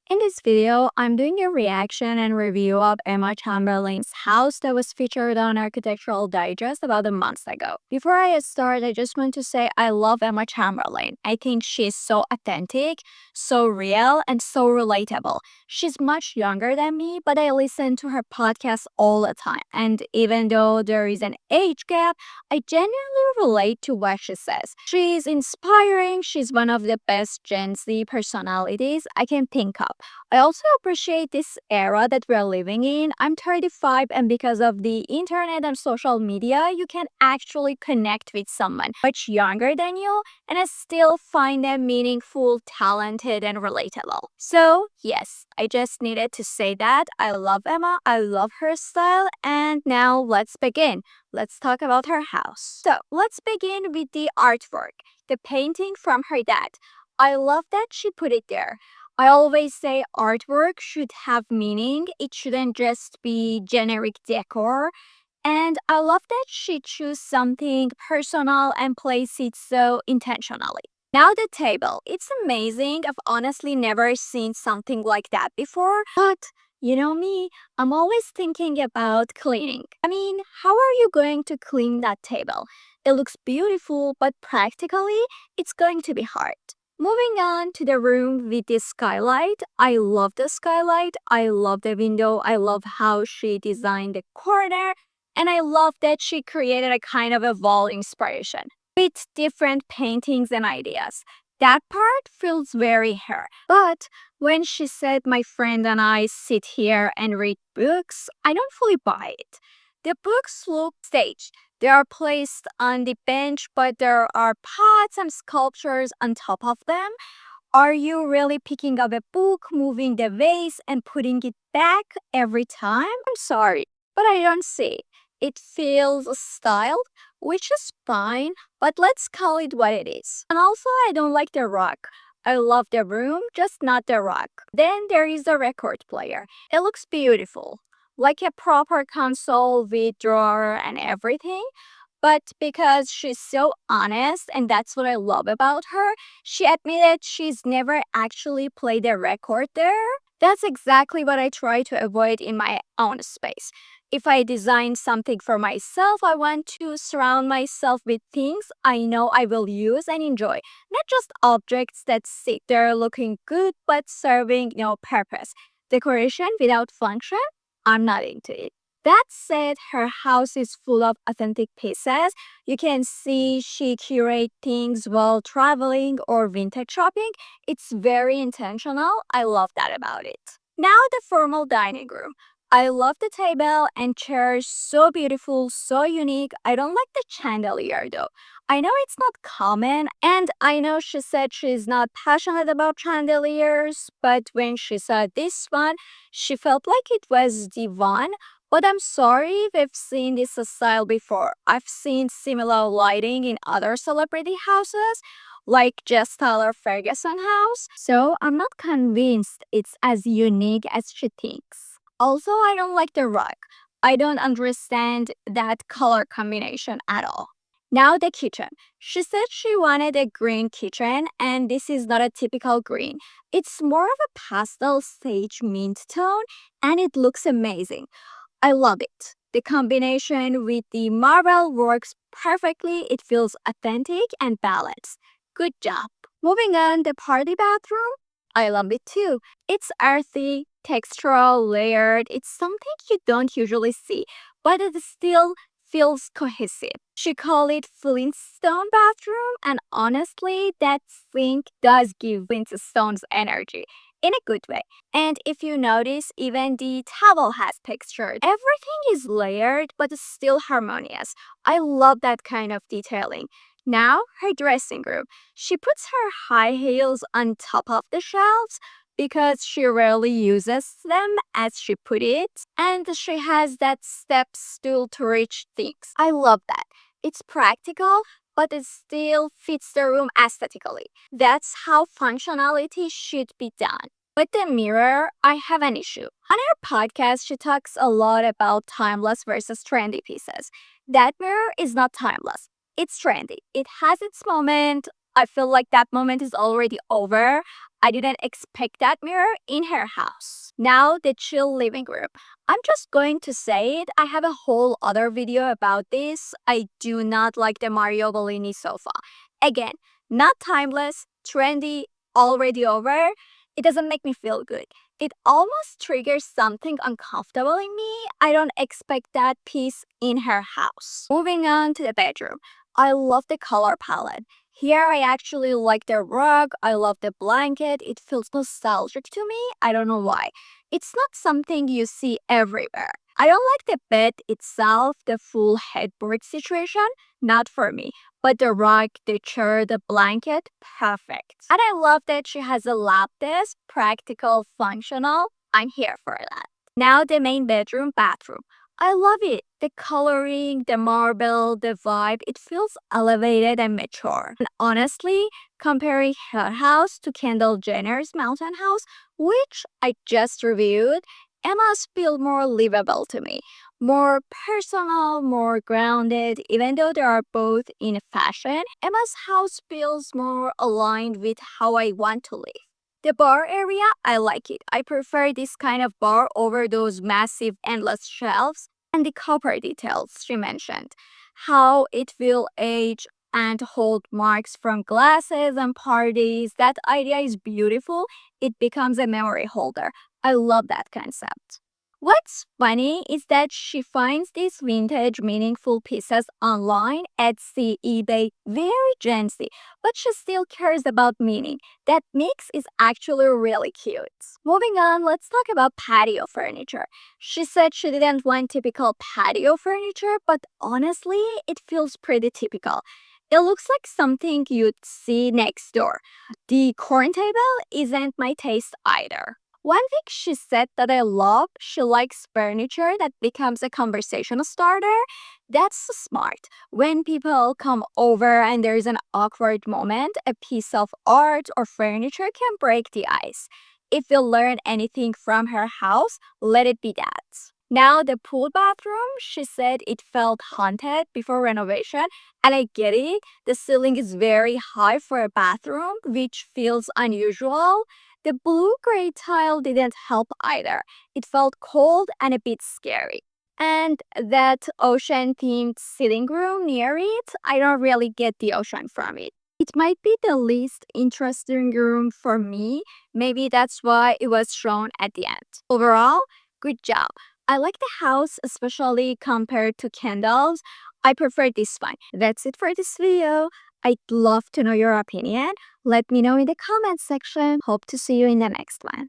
In this video, I'm doing a reaction and review of Emma Chamberlain's house that was featured on Architectural Digest about a month ago. Before I start, I just want to say I love Emma Chamberlain. I think she's so authentic, so real, and so relatable. She's much younger than me, but I listen to her podcast all the time. And even though there is an age gap, I genuinely relate to what she says. She's inspiring. She's one of the best Gen Z personalities I can think of. I also appreciate this era that we're living in. I'm 35, and because of the internet and social media, you can actually connect with someone much younger than you and I still find them meaningful, talented, and relatable. So, yes, I just needed to say that. I love Emma, I love her style, and now let's begin. Let's talk about her house. So, let's begin with the artwork, the painting from her dad. I love that she put it there. I always say artwork should have meaning. It shouldn't just be generic decor. And I love that she chose something personal and placed it so intentionally. Now the table. It's amazing. I've honestly never seen something like that before. But you know me, I'm always thinking about cleaning. I mean, how are you going to clean that table? It looks beautiful, but practically, it's going to be hard. Moving on to the room with the skylight. I love the skylight. I love the window. I love how she designed the corner. And I love that she created a kind of a wall inspiration with different paintings and ideas. That part feels very her. But when she said my friend and I sit here and read books, I don't fully buy it. The books look staged. They are placed on the bench, but there are pots and sculptures on top of them. Are you really picking up a book, moving the vase, and putting it back every time? I'm sorry, but I don't see. It feels styled, which is fine, but let's call it what it is. And also, I don't like the rug. I love the room, just not the rug. Then there is the record player. It looks beautiful, like a proper console with drawer and everything. But because she's so honest, and that's what I love about her, she admitted she's never actually played a record there. That's exactly what I try to avoid in my own space. If I design something for myself, I want to surround myself with things I know I will use and enjoy, not just objects that sit there looking good but serving no purpose. Decoration without function? I'm not into it. That said, her house is full of authentic pieces. You can see she curates things while traveling or vintage shopping. It's very intentional. I love that about it. Now the formal dining room. I love the table and chairs, so beautiful, so unique. I don't like the chandelier though. I know it's not common, and I know she said she's not passionate about chandeliers, but when she saw this one, she felt like it was the one. But I'm sorry, we've seen this style before. I've seen similar lighting in other celebrity houses, like Jess Tyler Ferguson house. So I'm not convinced it's as unique as she thinks. Also, I don't like the rug. I don't understand that color combination at all. Now the kitchen. She said she wanted a green kitchen, and this is not a typical green. It's more of a pastel sage mint tone, and it looks amazing. I love it. The combination with the marble works perfectly. It feels authentic and balanced. Good job. Moving on, the party bathroom. I love it too. It's earthy, textural, layered. It's something you don't usually see, but it still feels cohesive. She called it Flintstone bathroom, and honestly, that sink does give Flintstones energy in a good way. And if you notice, even the towel has texture. Everything is layered but still harmonious. I love that kind of detailing. Now, her dressing room. She puts her high heels on top of the shelves because she rarely uses them, as she put it, and she has that step stool to reach things. I love that. It's practical, but it still fits the room aesthetically. That's how functionality should be done. With the mirror, I have an issue. On her podcast, she talks a lot about timeless versus trendy pieces. That mirror is not timeless. It's trendy. It has its moment. I feel like that moment is already over. I didn't expect that mirror in her house. Now, the chill living room. I'm just going to say it. I have a whole other video about this. I do not like the Mario Bellini sofa. Again, not timeless, trendy, already over. It doesn't make me feel good. It almost triggers something uncomfortable in me. I don't expect that piece in her house. Moving on to the bedroom. I love the color palette. Here I actually like the rug. I love the blanket. It feels nostalgic to me. I don't know why. It's not something you see everywhere. I don't like the bed itself, the full headboard situation. Not for me. But the rug, the chair, the blanket, perfect. And I love that she has a lap desk, practical, functional. I'm here for that. Now the main bedroom, bathroom. I love it. The coloring, the marble, the vibe, it feels elevated and mature. And honestly, comparing her house to Kendall Jenner's mountain house, which I just reviewed, Emma's feel more livable to me. More personal, more grounded, even though they are both in fashion, Emma's house feels more aligned with how I want to live. The bar area, I like it. I prefer this kind of bar over those massive endless shelves. And the copper details she mentioned. How it will age and hold marks from glasses and parties. That idea is beautiful. It becomes a memory holder. I love that concept. What's funny is that she finds these vintage, meaningful pieces online, Etsy, eBay, very Gen Z, but she still cares about meaning. That mix is actually really cute. Moving on, let's talk about patio furniture. She said she didn't want typical patio furniture, but honestly, it feels pretty typical. It looks like something you'd see next door. The corn table isn't my taste either. One thing she said that I love, she likes furniture that becomes a conversation starter. That's smart. When people come over and there's an awkward moment, a piece of art or furniture can break the ice. If you learn anything from her house, let it be that. Now, the pool bathroom, she said it felt haunted before renovation, and I get it. The ceiling is very high for a bathroom, which feels unusual. The blue-gray tile didn't help either. It felt cold and a bit scary. And that ocean-themed sitting room near it, I don't really get the ocean from it. It might be the least interesting room for me. Maybe that's why it was shown at the end. Overall, good job. I like the house, especially compared to Kendall's. I prefer this one. That's it for this video. I'd love to know your opinion. Let me know in the comments section. Hope to see you in the next one.